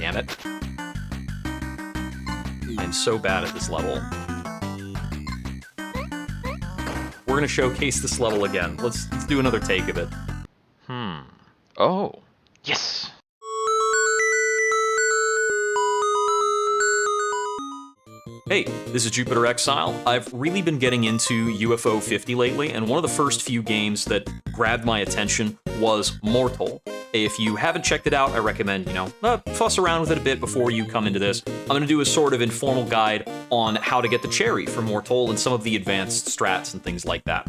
Damn it. I'm so bad at this level. We're gonna showcase this level again. Let's do another take of it. Oh. Yes. Hey, this is Jupiter Exile. I've really been getting into Ufo50 lately, and one of the first few games that grabbed my attention was Mortol. If you haven't checked it out, I recommend, fuss around with it a bit before you come into this. I'm going to do a sort of informal guide on how to get the cherry for Mortol and some of the advanced strats and things like that.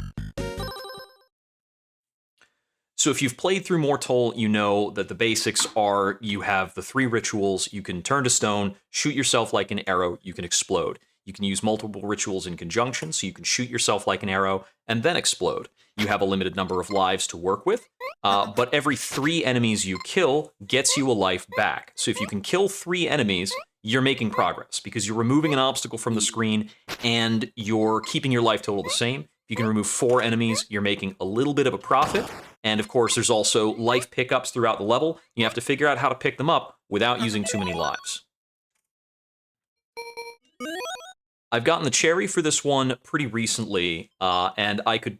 So if you've played through Mortol, you know that the basics are you have the 3 rituals, you can turn to stone, shoot yourself like an arrow, you can explode. You can use multiple rituals in conjunction, so you can shoot yourself like an arrow and then explode. You have a limited number of lives to work with, but every 3 enemies you kill gets you a life back. So if you can kill 3 enemies, you're making progress because you're removing an obstacle from the screen and you're keeping your life total the same. If you can remove 4 enemies, you're making a little bit of a profit. And of course, there's also life pickups throughout the level. You have to figure out how to pick them up without using too many lives. I've gotten the cherry for this one pretty recently, and I could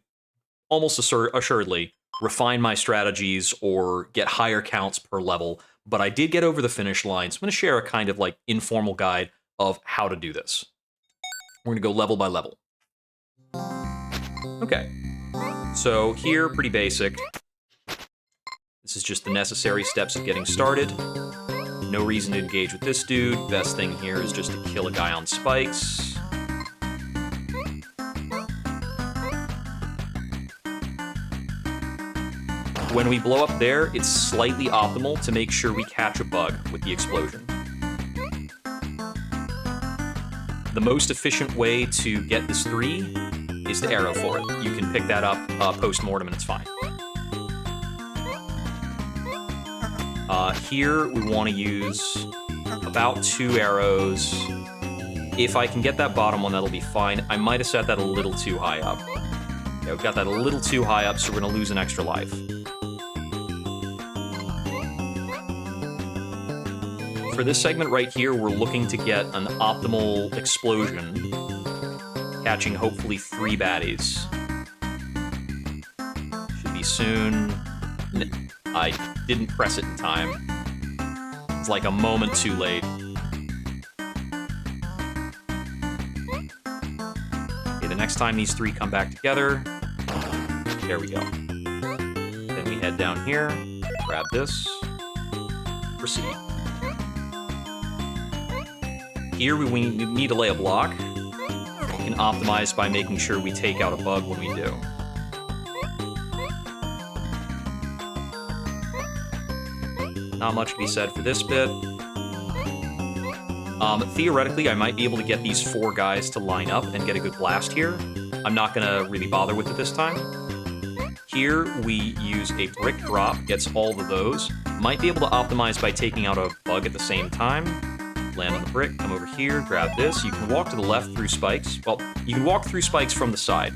almost assuredly refine my strategies or get higher counts per level, but I did get over the finish line, so I'm going to share a kind of like informal guide of how to do this. We're going to go level by level. Okay, so here, pretty basic. This is just the necessary steps of getting started. No reason to engage with this dude. Best thing here is just to kill a guy on spikes. When we blow up there, it's slightly optimal to make sure we catch a bug with the explosion. The most efficient way to get this 3 is the arrow for it. You can pick that up post-mortem and it's fine. Here we want to use about 2 arrows. If I can get that bottom one, that'll be fine. I might have set that a little too high up. Yeah, we've got that a little too high up, so we're going to lose an extra life. For this segment right here, we're looking to get an optimal explosion, catching hopefully 3 baddies. Should be soon. I didn't press it in time. It's like a moment too late. Okay, the next time these 3 come back together, there we go. Then we head down here, grab this, proceed. Here we need to lay a block. We can optimize by making sure we take out a bug when we do. Not much to be said for this bit. Theoretically, I might be able to get these 4 guys to line up and get a good blast here. I'm not going to really bother with it this time. Here, we use a brick drop, gets all of those. Might be able to optimize by taking out a bug at the same time. Land on the brick, come over here, grab this. You can walk to the left through spikes. Well, you can walk through spikes from the side.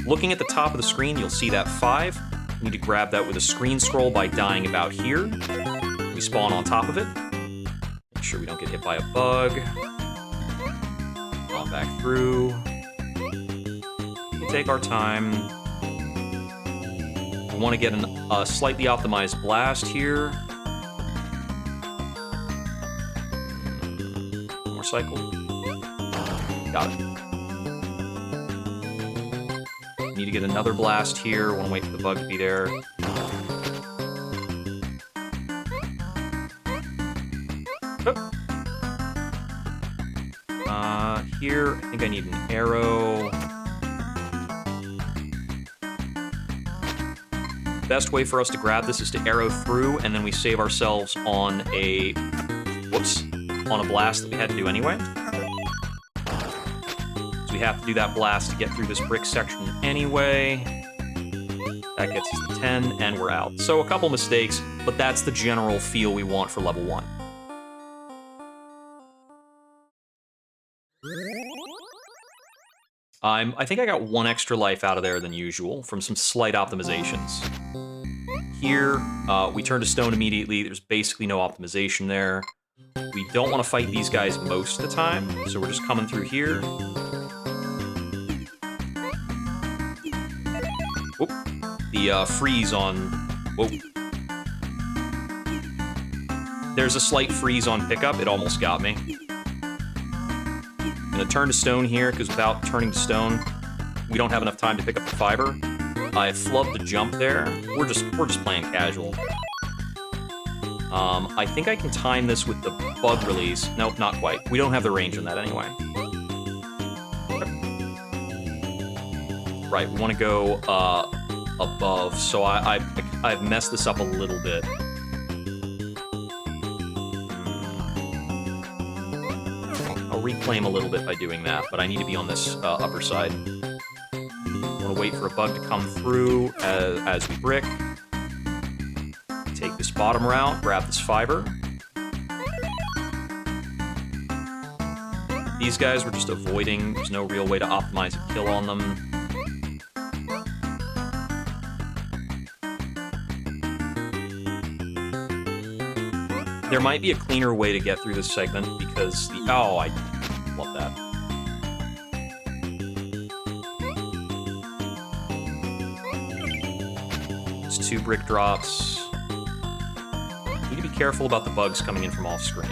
Looking at the top of the screen, you'll see that 5. You need to grab that with a screen scroll by dying about here. We spawn on top of it. Make sure we don't get hit by a bug. On back through. We take our time. We want to get a slightly optimized blast here. More cycle. Got it. Need to get another blast here. Want to wait for the bug to be there. Here, I think I need an arrow. Best way for us to grab this is to arrow through, and then we save ourselves on a blast that we had to do anyway. So we have to do that blast to get through this brick section anyway. That gets us to 10, and we're out. So a couple mistakes, but that's the general feel we want for level 1. I think I got 1 extra life out of there than usual from some slight optimizations. Here, we turn to stone immediately. There's basically no optimization there. We don't want to fight these guys most of the time, so we're just coming through here. Whoop. The freeze on... Whoa. There's a slight freeze on pickup. It almost got me. I'm going to turn to stone here, because without turning to stone, we don't have enough time to pick up the fiber. I flubbed the jump there. We're just playing casual. I think I can time this with the bug release. Nope, not quite. We don't have the range on that anyway. Right, we want to go above, so I've messed this up a little bit. I'll reclaim a little bit by doing that, but I need to be on this upper side. I want to wait for a bug to come through as we brick. Take this bottom route, grab this fiber. These guys we're just avoiding. There's no real way to optimize a kill on them. There might be a cleaner way to get through this segment because the... Oh, I love that. It's 2 brick drops. Need to be careful about the bugs coming in from off screen.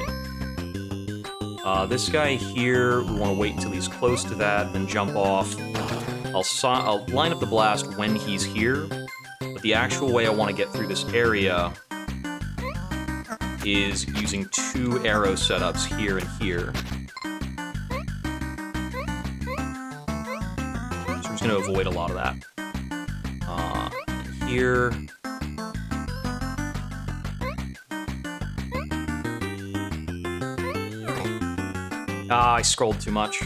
This guy here, we want to wait until he's close to that, then jump off. I'll line up the blast when he's here, but the actual way I want to get through this area is using 2 arrow setups here and here. So we're just going to avoid a lot of that. Here... I scrolled too much.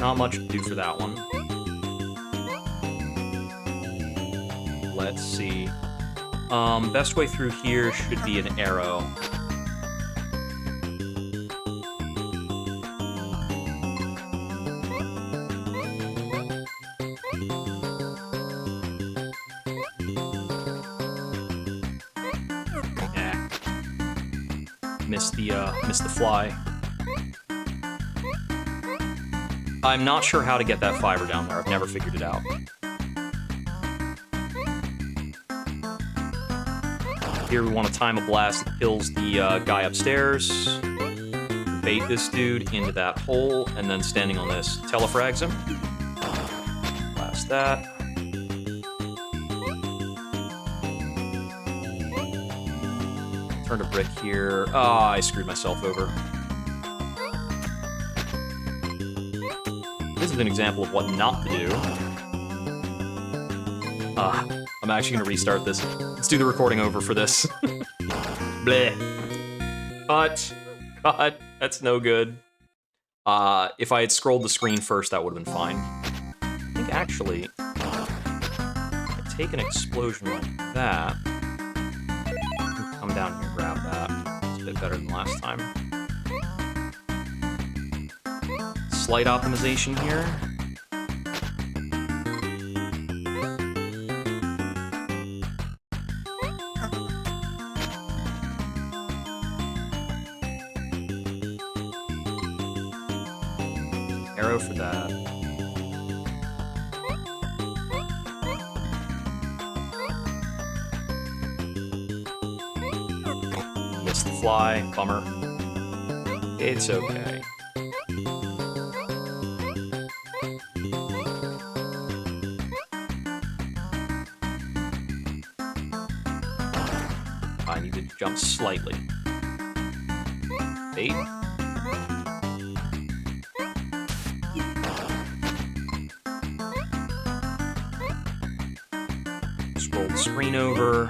Not much to do for that one. Let's see. Best way through here should be an arrow. Missed the fly. I'm not sure how to get that fiber down there. I've never figured it out. Here we want to time a blast that kills the guy upstairs. Bait this dude into that hole, and then standing on this, telefrags him. Blast that. Turn to brick here. Ah, I screwed myself over. This is an example of what not to do. I'm actually going to restart this. Let's do the recording over for this. Bleh. Cut. That's no good. If I had scrolled the screen first, that would have been fine. I think, actually, if I take an explosion like that... Come down here and grab that. It's a bit better than last time. Slight optimization here. Arrow for that. Fly, bummer. It's okay. I need to jump slightly. Bait. Scroll the screen over.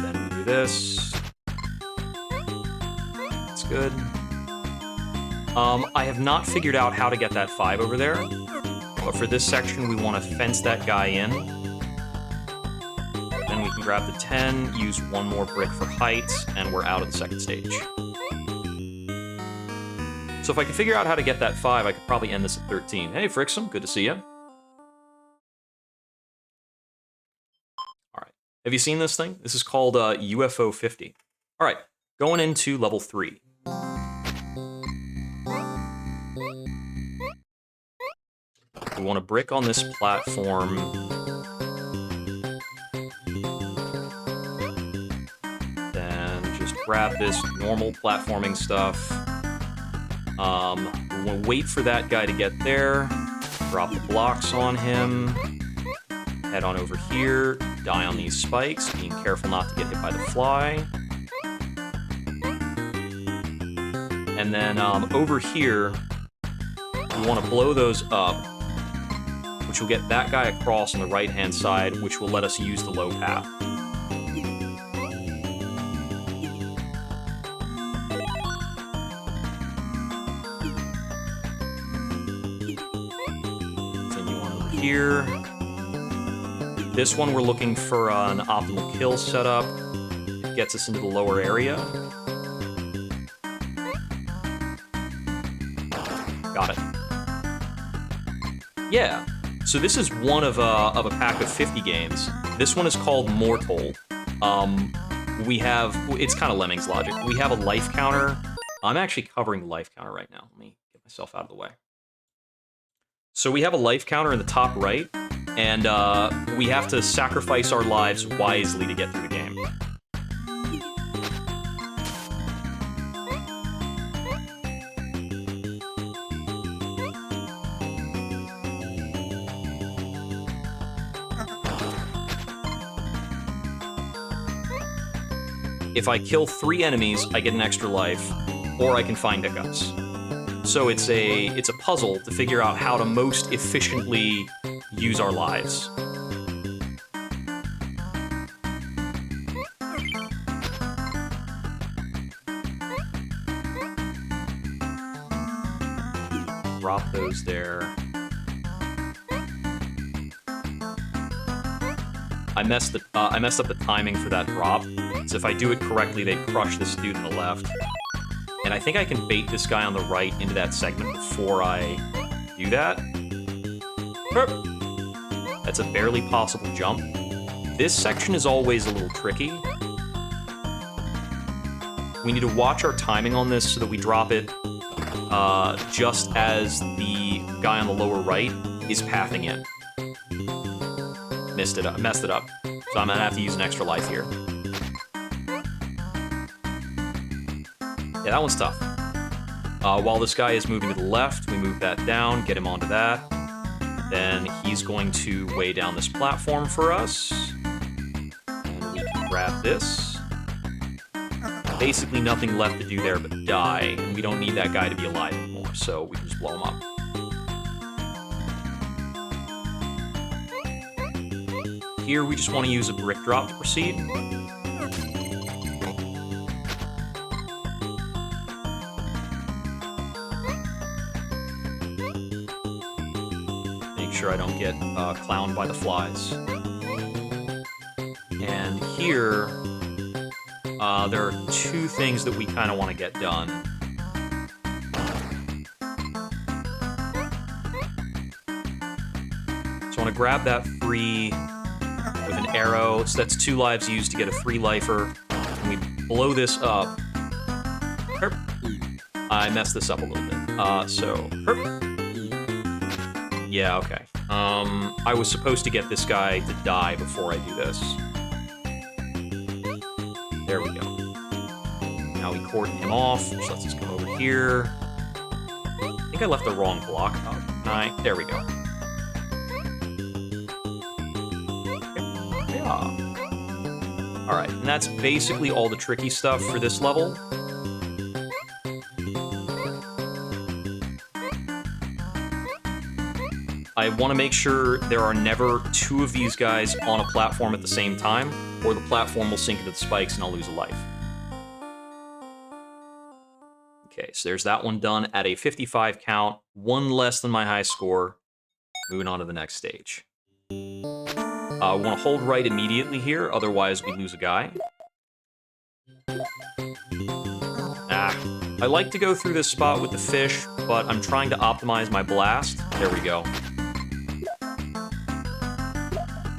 Then we do this. Good. I have not figured out how to get that 5 over there, but for this section we want to fence that guy in. Then we can grab the 10, use 1 more brick for height, and we're out of the second stage. So if I could figure out how to get that 5, I could probably end this at 13. Hey, Frixum, good to see you. Alright, Have you seen this thing? This is called Ufo50. All right, going into level 3. We want a brick on this platform. Then just grab this normal platforming stuff. We want to wait for that guy to get there. Drop the blocks on him. Head on over here. Die on these spikes, being careful not to get hit by the fly. And then over here, we want to blow those up, which will get that guy across on the right-hand side, which will let us use the low path. Continue on over here. This one, we're looking for an optimal kill setup. It gets us into the lower area. Got it. Yeah. So this is one of a pack of 50 games. This one is called Mortol. It's kind of Lemmings logic. We have a life counter. I'm actually covering the life counter right now. Let me get myself out of the way. So we have a life counter in the top right, and we have to sacrifice our lives wisely to get through the game. If I kill 3 enemies, I get an extra life, or I can find hiccups. So it's a puzzle to figure out how to most efficiently use our lives. Drop those there. I messed up the timing for that drop. So if I do it correctly, they crush this dude on the left. And I think I can bait this guy on the right into that segment before I do that. That's a barely possible jump. This section is always a little tricky. We need to watch our timing on this so that we drop it just as the guy on the lower right is pathing in. Messed it up. So I'm gonna have to use an extra life here. Yeah, that one's tough. While this guy is moving to the left, we move that down, get him onto that. Then he's going to weigh down this platform for us. And we can grab this. Basically nothing left to do there but die. And we don't need that guy to be alive anymore, so we can just blow him up. Here we just want to use a brick drop to proceed. Make sure I don't get clowned by the flies. And here, there are 2 things that we kind of want to get done. So I want to grab that free with an arrow. So that's 2 lives used to get a 3-lifer. And we blow this up. Herp. I messed this up a little bit. Herp. Yeah, okay. I was supposed to get this guy to die before I do this. There we go. Now we cordon him off, which lets us come over here. I think I left the wrong block up. There we go. Yeah. Alright, and that's basically all the tricky stuff for this level. I want to make sure there are never 2 of these guys on a platform at the same time, or the platform will sink into the spikes and I'll lose a life. Okay, so there's that one done at a 55 count, 1 less than my high score. Moving on to the next stage. We want to hold right immediately here, otherwise we lose a guy. I like to go through this spot with the fish, but I'm trying to optimize my blast. There we go.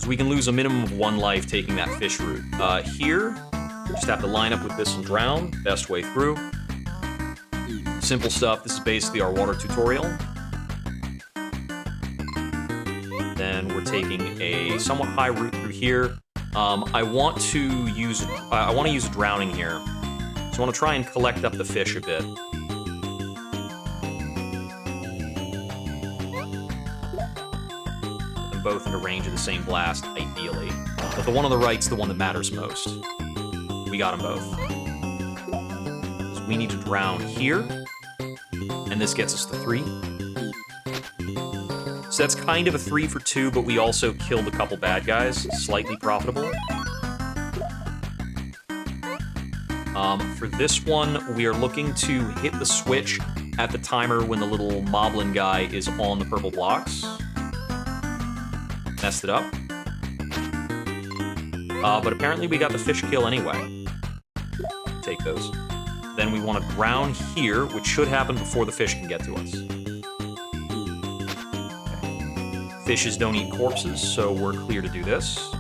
So we can lose a minimum of 1 life taking that fish route. Here, just have to line up with this and drown. Best way through. Simple stuff. This is basically our water tutorial. Then we're taking a somewhat high route through here. I want to use a drowning here. So I want to try and collect up the fish a bit. Put them both into range of the same blast, ideally. But the one on the right's the one that matters most. We got them both. So we need to drown here. And this gets us to 3. So that's kind of a 3 for 2, but we also killed a couple bad guys. Slightly profitable. For this one, we are looking to hit the switch at the timer when the little moblin guy is on the purple blocks. Messed it up. But apparently we got the fish kill anyway. Take those. Then we want to drown here, which should happen before the fish can get to us. Okay. Fishes don't eat corpses, so we're clear to do this.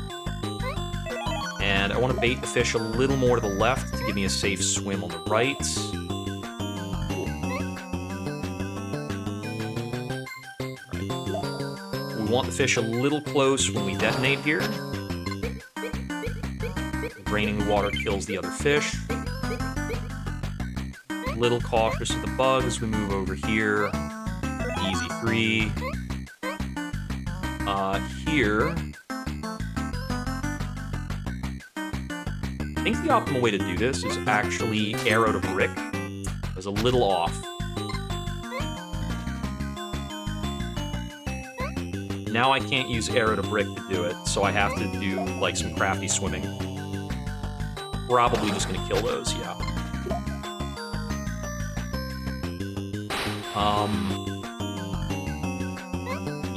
And I want to bait the fish a little more to the left to give me a safe swim on the right. Right. We want the fish a little close when we detonate here. Draining the water kills the other fish. A little cautious of the bug as we move over here. Easy 3. Here. I think the optimal way to do this is actually arrow to brick. I was a little off. Now I can't use arrow to brick to do it, so I have to do like some crafty swimming. Probably just gonna kill those, yeah.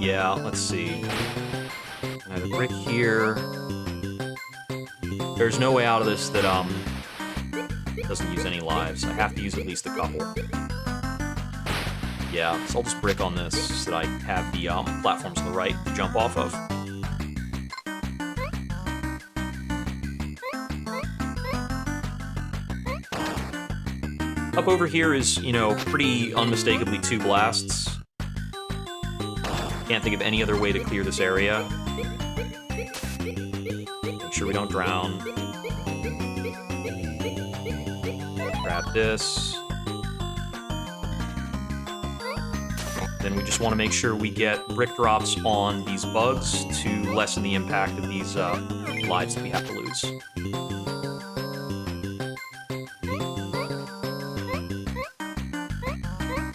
Yeah, let's see. I have a brick here. There's no way out of this that, doesn't use any lives. I have to use at least a couple. Yeah, so I'll just brick on this so that I have the, platforms on the right to jump off of. Up over here is, you know, pretty unmistakably 2 blasts. Can't think of any other way to clear this area. Make sure we don't drown. Grab this. Then we just want to make sure we get brick drops on these bugs to lessen the impact of these lives that we have to lose.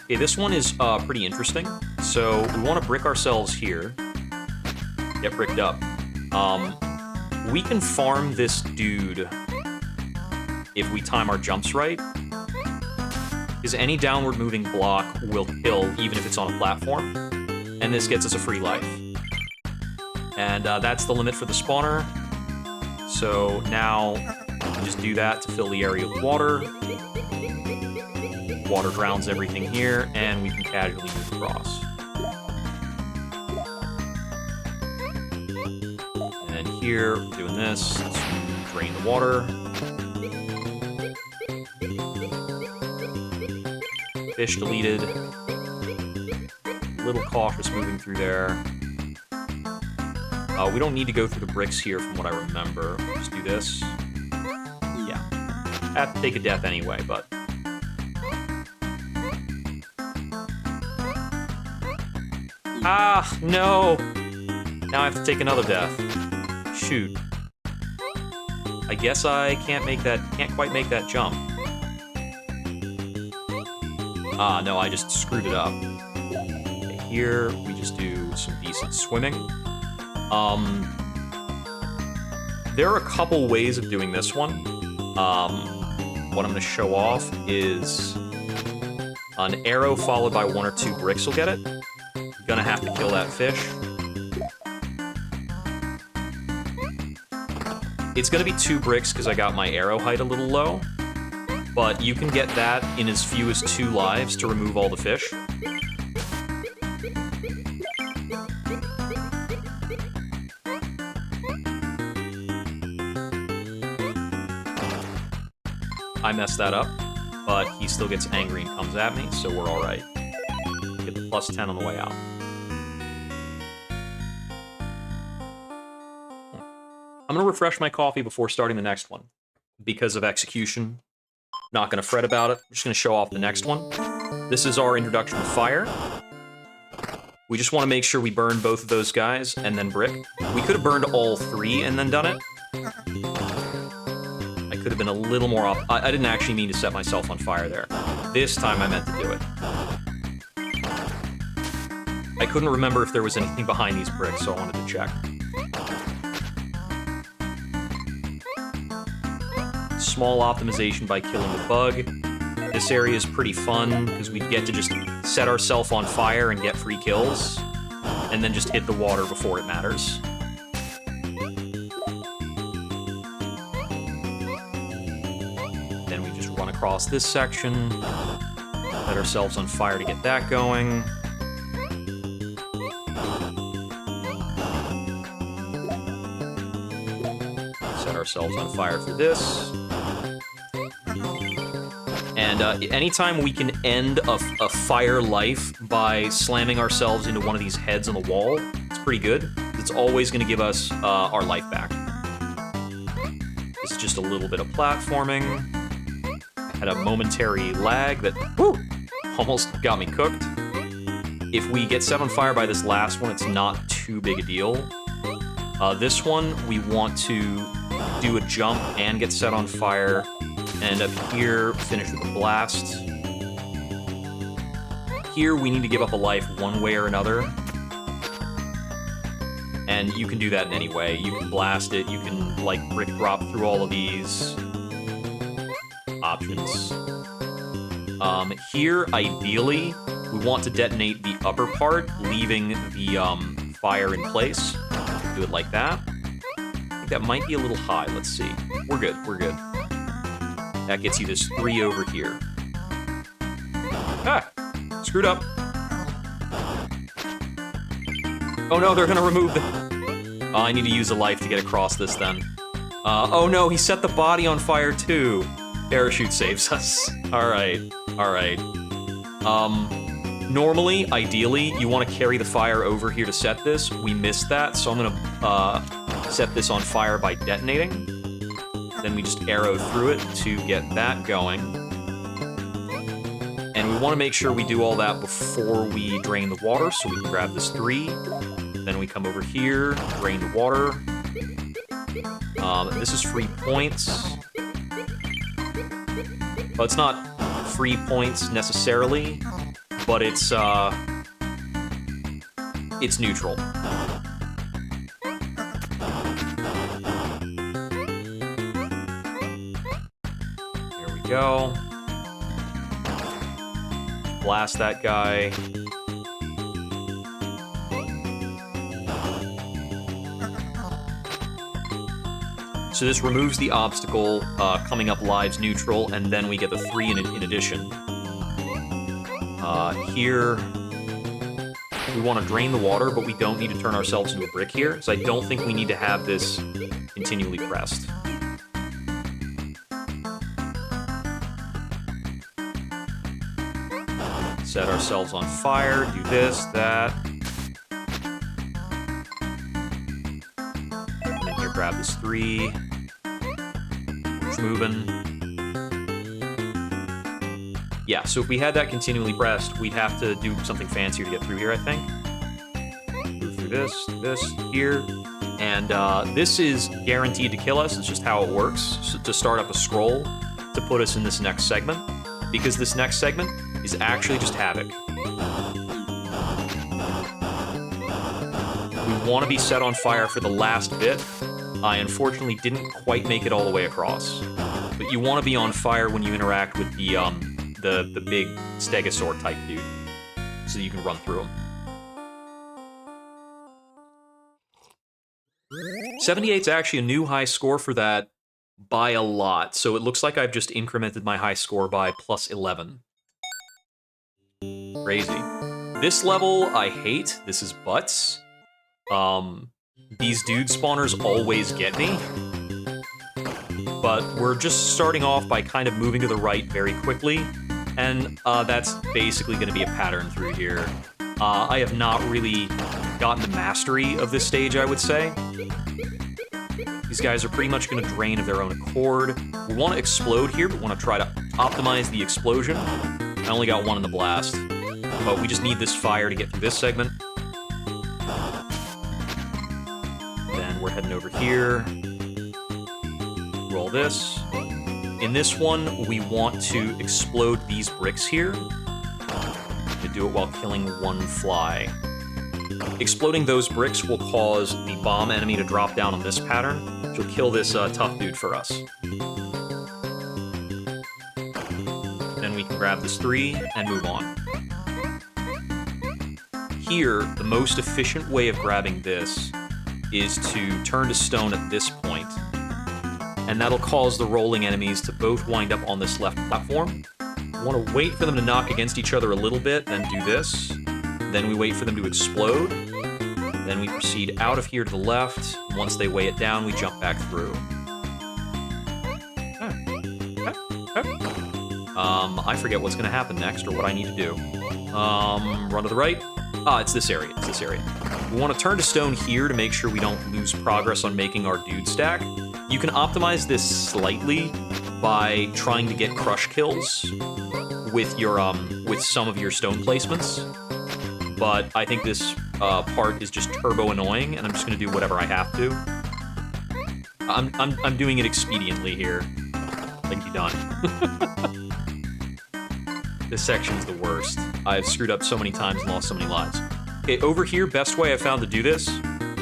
Okay, this one is pretty interesting. So we want to brick ourselves here. Get bricked up. We can farm this dude if we time our jumps right. Because any downward moving block will kill even if it's on a platform. And this gets us a free life. And that's the limit for the spawner. So now we just do that to fill the area with water. Water drowns everything here, and we can casually move across. And here, we're doing this to drain the water. Fish deleted. A little cautious moving through there. We don't need to go through the bricks here from what I remember. We'll just do this. Yeah. Have to take a death anyway, but... Ah, no! Now I have to take another death. Shoot. I guess I can't quite make that jump. Ah, no, I just screwed it up. Okay, here, we just do some decent swimming. There are a couple ways of doing this one. What I'm gonna show off is an arrow followed by 1 or 2 bricks will get it. Gonna have to kill that fish. It's gonna be 2 bricks because I got my arrow height a little low, but you can get that in as few as 2 lives to remove all the fish. I messed that up, but he still gets angry and comes at me, so we're all right. Get the plus 10 on the way out. I'm going to refresh my coffee before starting the next one. Because of execution, not going to fret about it. I'm just going to show off the next one. This is our introduction to fire. We just want to make sure we burn both of those guys and then brick. We could have burned all three and then done it. I could have been a little more off. I didn't actually mean to set myself on fire there. This time I meant to do it. I couldn't remember if there was anything behind these bricks, so I wanted to check. Small optimization by killing the bug. This area is pretty fun because we get to just set ourselves on fire and get free kills, and then just hit the water before it matters. Then we just run across this section, set ourselves on fire to get that going. Set ourselves on fire for this. And anytime we can end a fire life by slamming ourselves into one of these heads on the wall, it's pretty good. It's always going to give us our life back. This is just a little bit of platforming. I had a momentary lag that almost got me cooked. If we get set on fire by this last one, it's not too big a deal. This one, we want to do a jump and get set on fire. And up here, finish with a blast. Here, we need to give up a life one way or another. And you can do that in any way. You can blast it, you can, like, brick drop through all of these options. Here, ideally, we want to detonate the upper part, leaving the fire in place. Do it like that. I think that might be a little high. Let's see. We're good, we're good. That gets you this 3 over here. Ah! Screwed up. Oh no, they're gonna remove the... Oh, I need to use a life to get across this then. Oh no, he set the body on fire too. Parachute saves us. Alright, alright. Normally, ideally, you want to carry the fire over here to set this. We missed that, so I'm gonna set this on fire by detonating. Then we just arrow through it to get that going. And we want to make sure we do all that before we drain the water, so we can grab this 3. Then we come over here, drain the water. This is free points. Well, it's not free points necessarily, but it's neutral. Go. Blast that guy. So this removes the obstacle, coming up lives neutral, and then we get the 3 in addition. Here, we want to drain the water, but we don't need to turn ourselves into a brick here, so I don't think we need to have this continually pressed. Set ourselves on fire, do this, that. And then here, grab this 3. It's moving. Yeah, so if we had that continually pressed, we'd have to do something fancier to get through here, I think. Move through this, here. And this is guaranteed to kill us. It's just how it works. So to start up a scroll to put us in this next segment. Because this next segment is actually just havoc. We want to be set on fire for the last bit. I unfortunately didn't quite make it all the way across. But you want to be on fire when you interact with the big stegosaur type dude, so you can run through him. 78's actually a new high score for that by a lot, so it looks like I've just incremented my high score by plus 11. Crazy. This level I hate. This is butts. These dude spawners always get me. but we're just starting off by kind of moving to the right very quickly, and that's basically going to be a pattern through here. I have not really gotten the mastery of this stage, I would say. These guys are pretty much going to drain of their own accord. We want to explode here, but want to try to optimize the explosion. I only got one in the blast, but we just need this fire to get through this segment. Then we're heading over here. Roll this. In this one, we want to explode these bricks here. To do it while killing one fly. Exploding those bricks will cause the bomb enemy to drop down on this pattern, which will kill this tough dude for us. Then we can grab this 3 and move on. Here, the most efficient way of grabbing this is to turn to stone at this point, and that'll cause the rolling enemies to both wind up on this left platform. We want to wait for them to knock against each other a little bit, then do this. Then we wait for them to explode. Then we proceed out of here to the left. Once they weigh it down, we jump back through. I forget what's going to happen next or what I need to do. Run to the right. It's this area. It's this area. We want to turn to stone here to make sure we don't lose progress on making our dude stack. You can optimize this slightly by trying to get crush kills with your with some of your stone placements. But I think this part is just turbo annoying, and I'm just gonna do whatever I have to. I'm doing it expediently here. Like, you done. This section's the worst. I've screwed up so many times and lost so many lives. Okay, over here, best way I've found to do this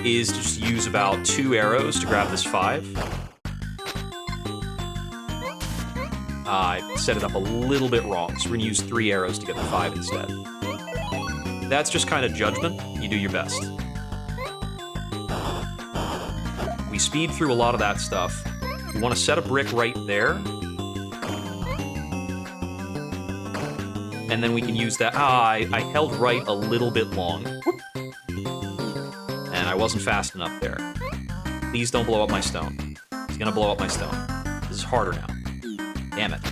is to just use about 2 arrows to grab this 5. I set it up a little bit wrong, so we're gonna use 3 arrows to get the 5 instead. That's just kind of judgment. You do your best. We speed through a lot of that stuff. We want to set a brick right there. And then we can use that. I held right a little bit long. Whoop. And I wasn't fast enough there. Please don't blow up my stone. He's gonna blow up my stone. This is harder now. Damn it.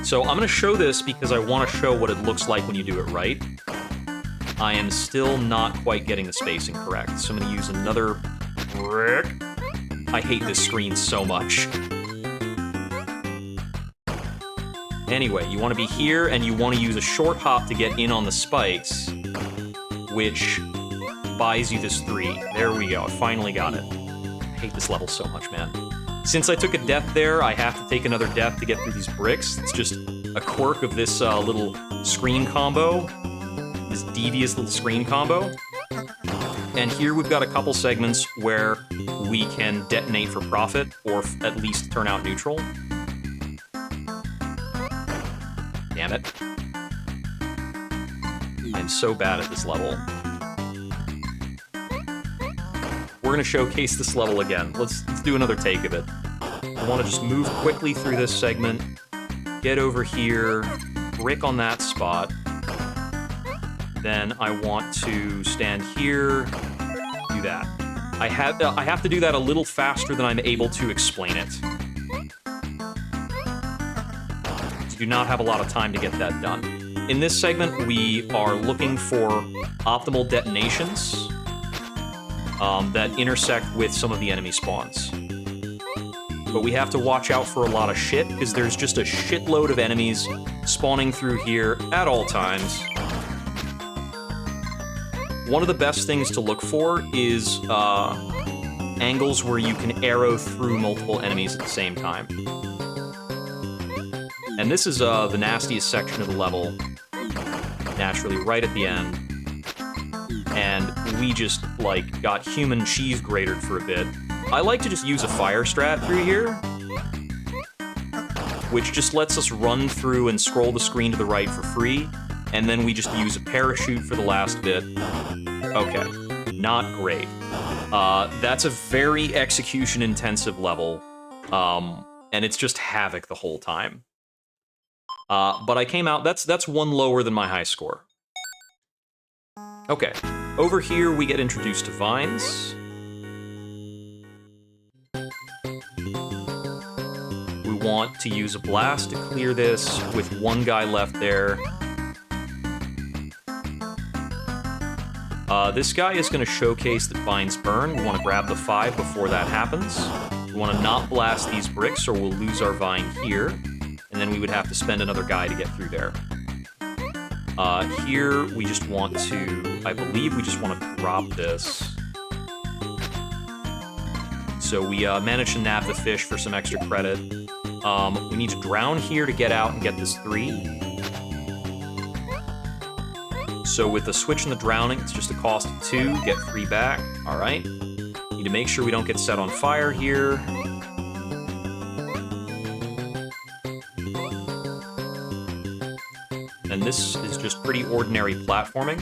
So I'm gonna show this because I want to show what it looks like when you do it right. I am still not quite getting the spacing correct, so I'm going to use another brick. I hate this screen so much. Anyway, you want to be here, and you want to use a short hop to get in on the spikes, which buys you this 3. There we go, I finally got it. I hate this level so much, man. Since I took a death there, I have to take another death to get through these bricks. It's just a quirk of this little screen combo. This devious little screen combo. And here we've got a couple segments where we can detonate for profit, or at least turn out neutral. Damn it. I'm so bad at this level. We're gonna showcase this level again. Let's do another take of it. I want to just move quickly through this segment, get over here, brick on that spot. Then I want to stand here, do that. I have to do that a little faster than I'm able to explain it. I do not have a lot of time to get that done. In this segment, we are looking for optimal detonations that intersect with some of the enemy spawns. But we have to watch out for a lot of shit, because there's just a shitload of enemies spawning through here at all times. One of the best things to look for is angles where you can arrow through multiple enemies at the same time. And this is the nastiest section of the level, naturally right at the end. And we just, like, got human cheese grated for a bit. I like to just use a fire strat through here, which just lets us run through and scroll the screen to the right for free, and then we just use a parachute for the last bit. Okay, not great. That's a very execution-intensive level, and it's just havoc the whole time. But I came out, that's 1 lower than my high score. Okay, over here we get introduced to vines. We want to use a blast to clear this with one guy left there. This guy is going to showcase that vines burn. We want to grab the 5 before that happens. We want to not blast these bricks or we'll lose our vine here. And then we would have to spend another guy to get through there. Here, we just want to... I believe we just want to drop this. So we managed to nab the fish for some extra credit. We need to drown here to get out and get this 3. So with the switch and the drowning, it's just a cost of 2, get 3 back. All right. Need to make sure we don't get set on fire here. And this is just pretty ordinary platforming.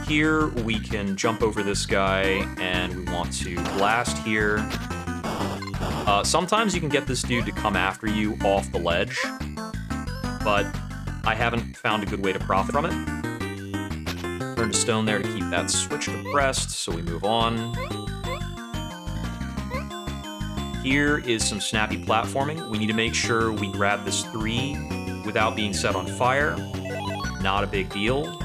Here we can jump over this guy, and we want to blast here. Sometimes you can get this dude to come after you off the ledge, but I haven't found a good way to profit from it. Turn to stone there to keep that switch depressed, so we move on. Here is some snappy platforming. We need to make sure we grab this 3 without being set on fire. Not a big deal.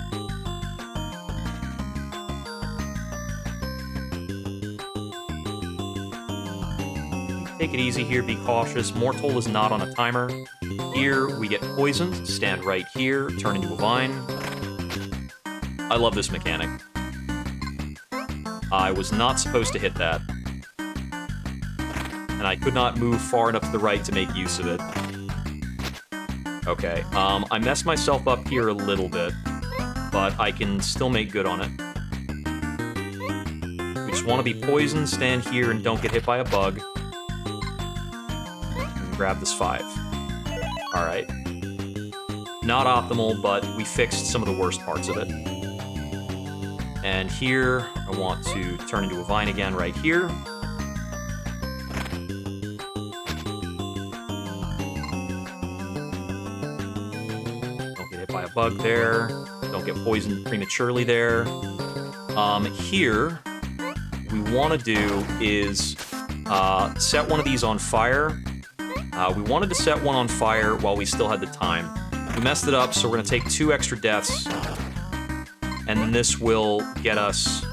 Take it easy here, be cautious. Mortol is not on a timer. Here, we get poisoned. Stand right here, turn into a vine. I love this mechanic. I was not supposed to hit that. And I could not move far enough to the right to make use of it. Okay, I messed myself up here a little bit, but I can still make good on it. We just want to be poisoned, stand here, and don't get hit by a bug. And grab this 5. Alright. Not optimal, but we fixed some of the worst parts of it. And here, I want to turn into a vine again right here. Bug there. Don't get poisoned prematurely there. Here, we want to do is set one of these on fire. We wanted to set one on fire while we still had the time. We messed it up, so we're going to take 2 extra deaths, and then this will get us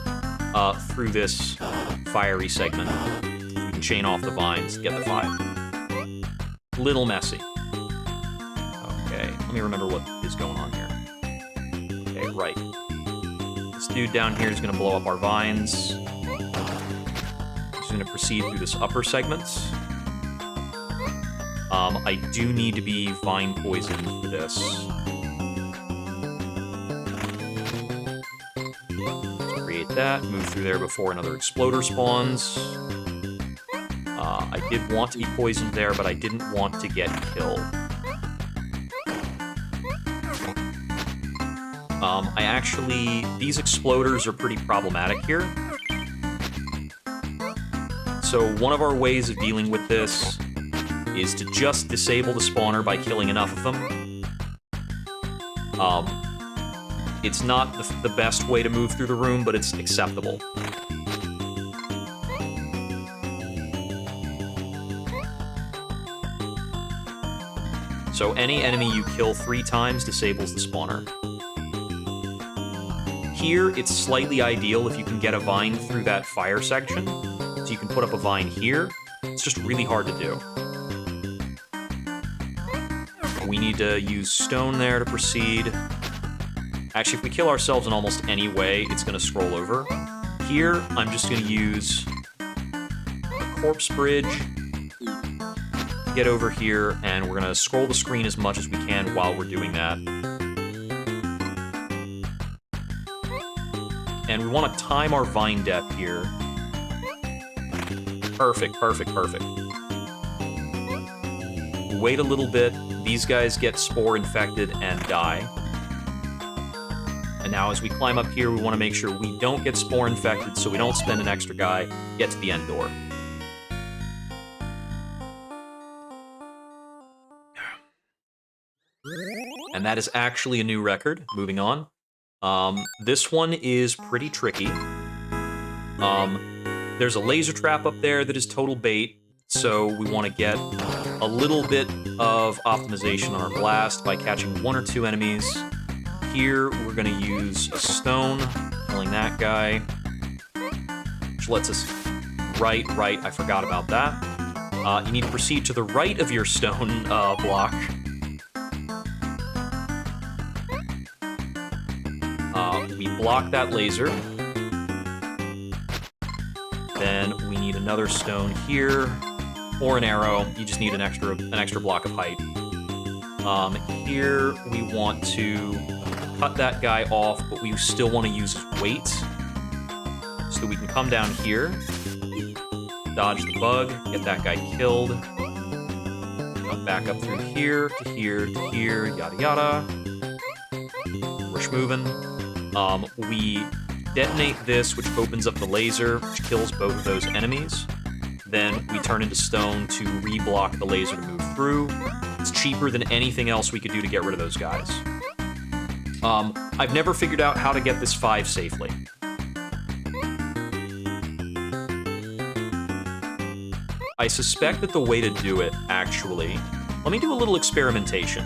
through this fiery segment. We can chain off the vines, get the 5. Little messy. Let me remember what is going on here. Okay, right. This dude down here is going to blow up our vines. He's going to proceed through this upper segment. I do need to be vine poisoned for this. Let's create that, move through there before another exploder spawns. I did want to be poisoned there, but I didn't want to get killed. These exploders are pretty problematic here. So one of our ways of dealing with this is to just disable the spawner by killing enough of them. It's not the best way to move through the room, but it's acceptable. So any enemy you kill 3 times disables the spawner. Here, it's slightly ideal if you can get a vine through that fire section. So you can put up a vine here. It's just really hard to do. We need to use stone there to proceed. Actually, if we kill ourselves in almost any way, it's going to scroll over. Here, I'm just going to use a corpse bridge. Get over here, and we're going to scroll the screen as much as we can while we're doing that. And we want to time our vine death here. Perfect, perfect, perfect. Wait a little bit. These guys get spore infected and die. And now as we climb up here, we want to make sure we don't get spore infected so we don't spend an extra guy, get to the end door. And that is actually a new record. Moving on. This one is pretty tricky. There's a laser trap up there that is total bait, so we want to get a little bit of optimization on our blast by catching 1 or 2 enemies. Here, we're going to use a stone, killing that guy, which lets us right, I forgot about that. You need to proceed to the right of your stone block. We block that laser. Then we need another stone here, or an arrow. You just need an extra block of height. Here we want to cut that guy off, but we still want to use his weight. So we can come down here, dodge the bug, get that guy killed. Come back up through here, to here, to here, yada yada. We're schmoving. We detonate this, which opens up the laser, which kills both of those enemies. Then we turn into stone to re-block the laser to move through. It's cheaper than anything else we could do to get rid of those guys. I've never figured out how to get this 5 safely. I suspect that the way to do it, actually... Let me do a little experimentation.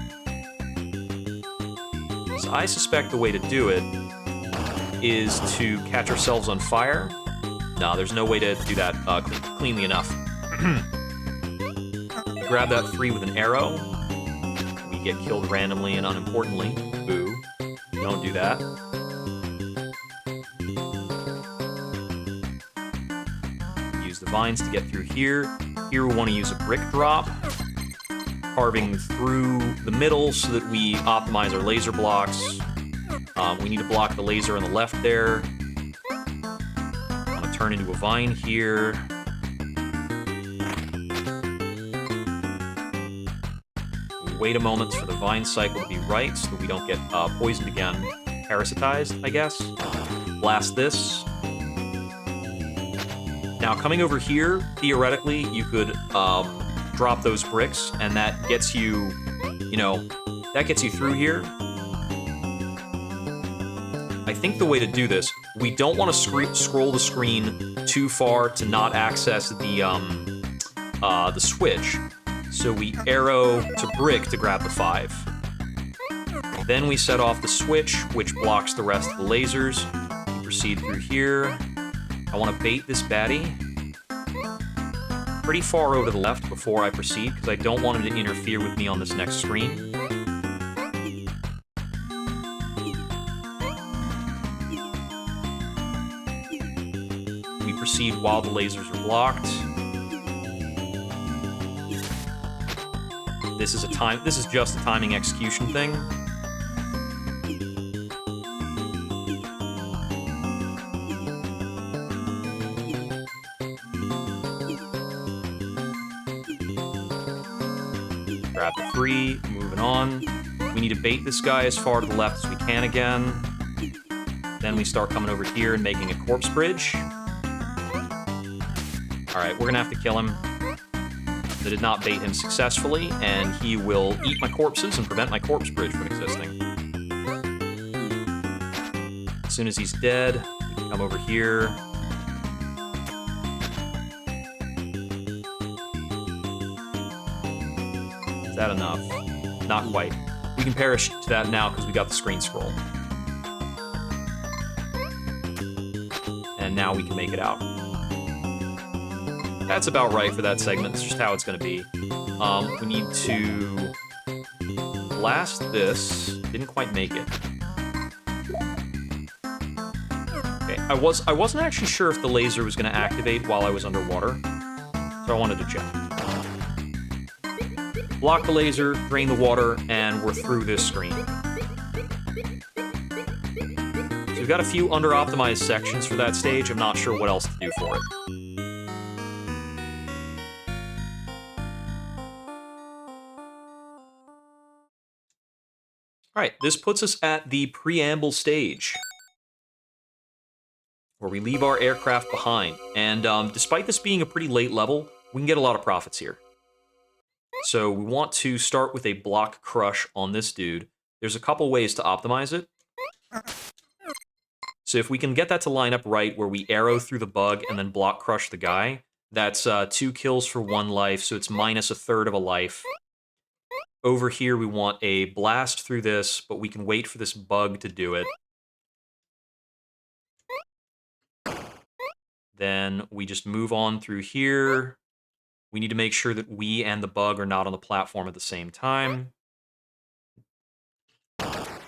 So I suspect the way to do it is to catch ourselves on fire. No, there's no way to do that cleanly enough. Grab that 3 with an arrow. We get killed randomly and unimportantly. Boo. Don't do that. Use the vines to get through here. Here we want to use a brick drop, carving through the middle so that we optimize our laser blocks. We need to block the laser on the left there. I'm going to turn into a vine here. We wait a moment for the vine cycle to be right so that we don't get poisoned again. Parasitized, I guess. Blast this. Now, coming over here, theoretically, you could drop those bricks, and that gets you, that gets you through here. I think the way to do this, we don't want to scroll the screen too far to not access the switch. So we arrow to brick to grab the 5. Then we set off the switch, which blocks the rest of the lasers. We proceed through here. I want to bait this baddie pretty far over to the left before I proceed, because I don't want him to interfere with me on this next screen. We proceed while the lasers are blocked. This is just a timing execution thing. Grab the 3, moving on. We need to bait this guy as far to the left as we can again. Then we start coming over here and making a corpse bridge. Alright, we're gonna have to kill him. I did not bait him successfully, and he will eat my corpses and prevent my corpse bridge from existing. As soon as he's dead, we can come over here. Is that enough? Not quite. We can perish to that now because we got the screen scroll. And now we can make it out. That's about right for that segment. It's just how it's going to be. We need to blast this. Didn't quite make it. Okay, I wasn't actually sure if the laser was going to activate while I was underwater, so I wanted to check. Block the laser, drain the water, and we're through this screen. So we've got a few under-optimized sections for that stage. I'm not sure what else to do for it. Alright, this puts us at the preamble stage, where we leave our aircraft behind. And despite this being a pretty late level, we can get a lot of profits here. So we want to start with a block crush on this dude. There's a couple ways to optimize it. So if we can get that to line up right, where we arrow through the bug and then block crush the guy, that's 2 kills for 1 life, so it's minus a third of a life. Over here, we want a blast through this, but we can wait for this bug to do it. Then we just move on through here. We need to make sure that we and the bug are not on the platform at the same time.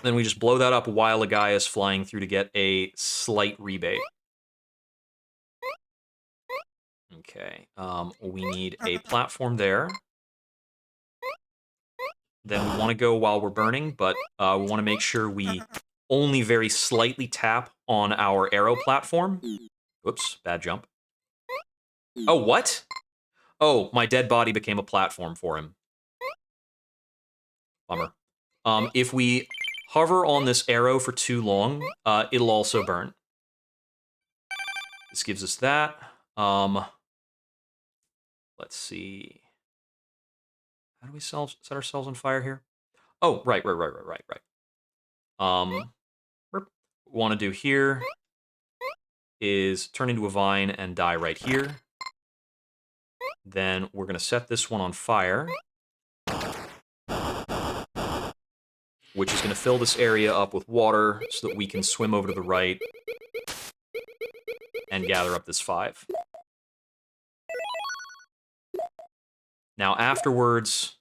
Then we just blow that up while a guy is flying through to get a slight rebate. Okay, we need a platform there. Then we want to go while we're burning, but we want to make sure we only very slightly tap on our arrow platform. Whoops, bad jump. Oh, what? Oh, my dead body became a platform for him. Bummer. If we hover on this arrow for too long, it'll also burn. This gives us that. Let's see. How do we set ourselves on fire here? Oh, right. What we want to do here is turn into a vine and die right here. Then we're going to set this one on fire, which is going to fill this area up with water so that we can swim over to the right and gather up this 5. Now, afterwards,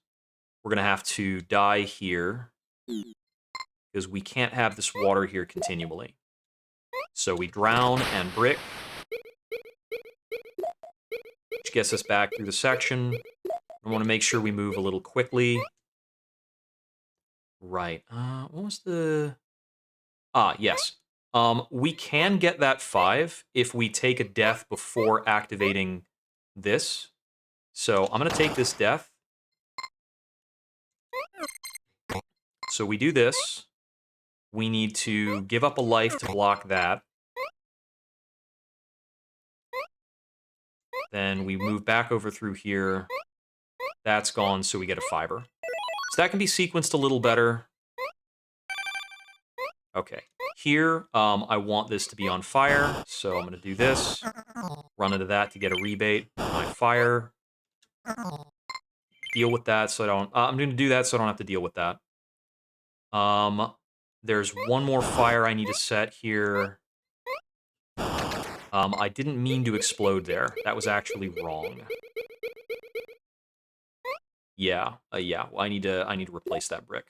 we're going to have to die here because we can't have this water here continually. So we drown and brick, which gets us back through the section. I want to make sure we move a little quickly. Right. What was the... yes. We can get that 5 if we take a death before activating this. So I'm going to take this death. So we do this. We need to give up a life to block that. Then we move back over through here. That's gone, so we get a fiber. So that can be sequenced a little better. Okay. Here, I want this to be on fire, so I'm going to do this. Run into that to get a rebate. My fire. Deal with that so I don't... I'm going to do that so I don't have to deal with that. There's one more fire I need to set here. I didn't mean to explode there. That was actually wrong. Yeah, yeah. Well, I need to replace that brick.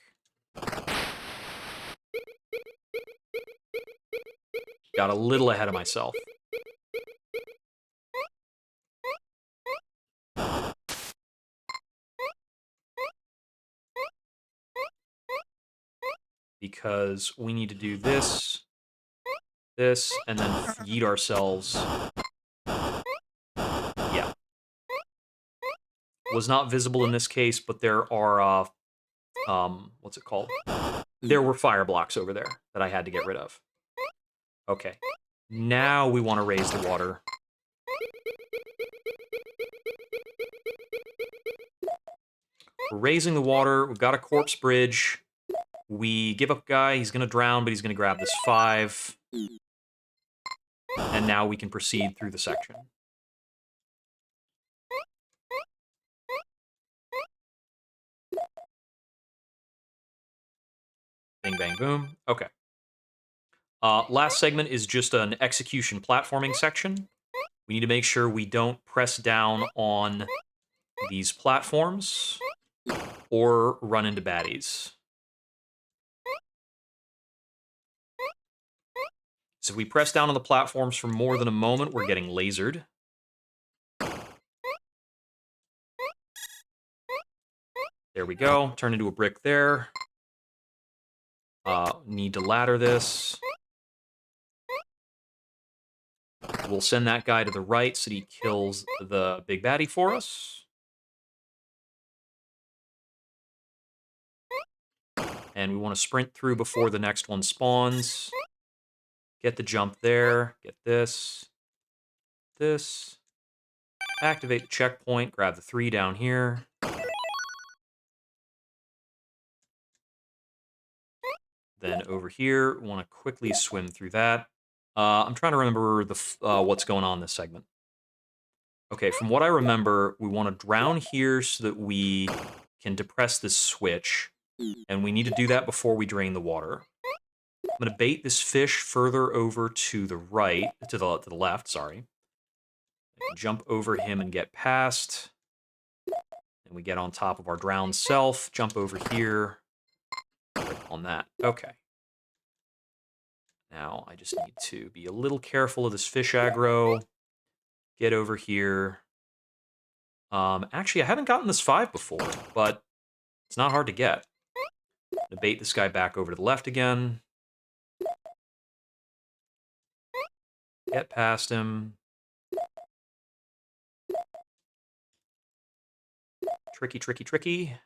Got a little ahead of myself. Because we need to do this, this, and then yeet ourselves. Yeah. Was not visible in this case, but there are, what's it called? There were fire blocks over there that I had to get rid of. Okay. Now we want to raise the water. We're raising the water. We've got a corpse bridge. We give up guy. He's going to drown, but he's going to grab this 5. And now we can proceed through the section. Bing, bang, boom. Okay. Last segment is just an execution platforming section. We need to make sure we don't press down on these platforms or run into baddies. So if we press down on the platforms for more than a moment, we're getting lasered. There we go. Turn into a brick there. Need to ladder this. We'll send that guy to the right so that he kills the big baddie for us. And we want to sprint through before the next one spawns. Get the jump there. Get this. This. Activate the checkpoint. Grab the 3 down here. Then over here, we want to quickly swim through that. I'm trying to remember what's going on in this segment. Okay, from what I remember, we want to drown here so that we can depress this switch, and we need to do that before we drain the water. I'm going to bait this fish further over to the right, to the left, sorry. I can jump over him and get past. And we get on top of our drowned self, jump over here, click on that. Okay. Now I just need to be a little careful of this fish aggro. Get over here. Actually, I haven't gotten this 5 before, but it's not hard to get. I'm gonna bait this guy back over to the left again. Get past him. Tricky, tricky, tricky.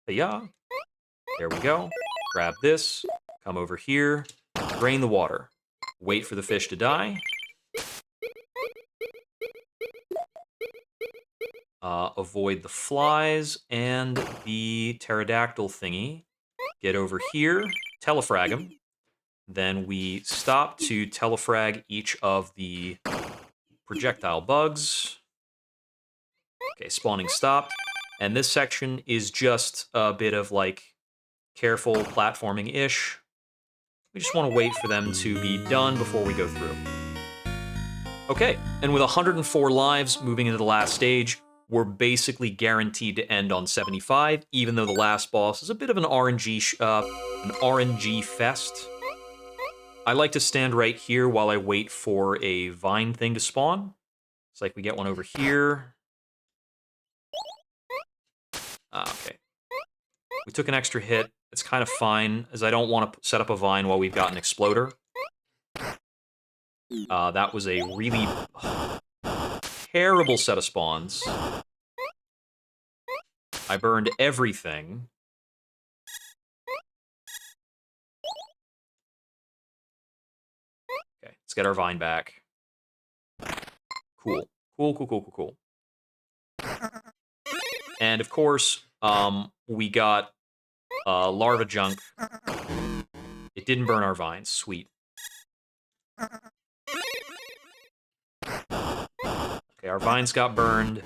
Yeah. There we go. Grab this. Come over here. Drain the water. Wait for the fish to die. Avoid the flies and the pterodactyl thingy. Get over here. Telefrag him. Then we stop to telefrag each of the projectile bugs. Okay, spawning stopped. And this section is just a bit of, like, careful platforming-ish. We just want to wait for them to be done before we go through. Okay, and with 104 lives moving into the last stage, we're basically guaranteed to end on 75, even though the last boss is a bit of an RNG fest. I like to stand right here while I wait for a vine thing to spawn. It's like we get one over here. Okay. We took an extra hit. It's kind of fine, as I don't want to set up a vine while we've got an exploder. That was a really terrible set of spawns. I burned everything. Okay, let's get our vine back. Cool. Cool. And of course, we got larva junk. It didn't burn our vines. Sweet. Okay, our vines got burned.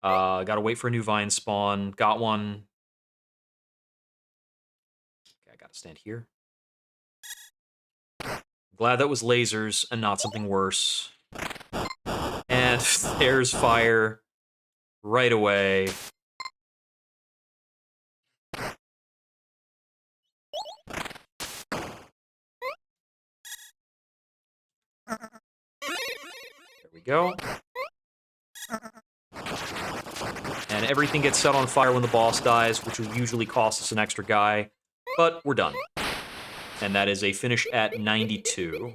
Gotta wait for a new vine spawn. Got one. Okay, I gotta stand here. Glad that was lasers and not something worse. And there's fire right away. There we go. And everything gets set on fire when the boss dies, which will usually cost us an extra guy. But we're done. And that is a finish at 92.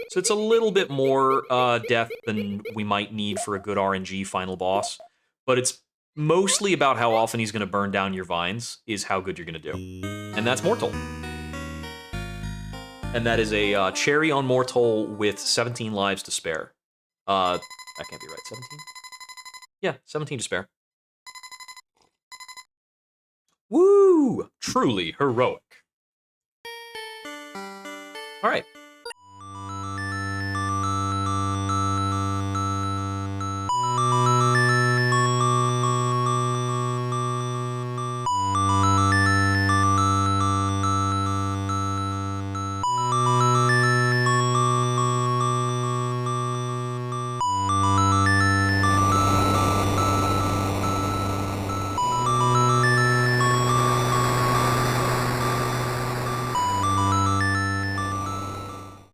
So it's a little bit more death than we might need for a good RNG final boss. But it's mostly about how often he's going to burn down your vines, is how good you're going to do. And that's Mortol. And that is a cherry on Mortol with 17 lives to spare. That can't be right. 17? Yeah, 17 to spare. Woo! Truly heroic. All right,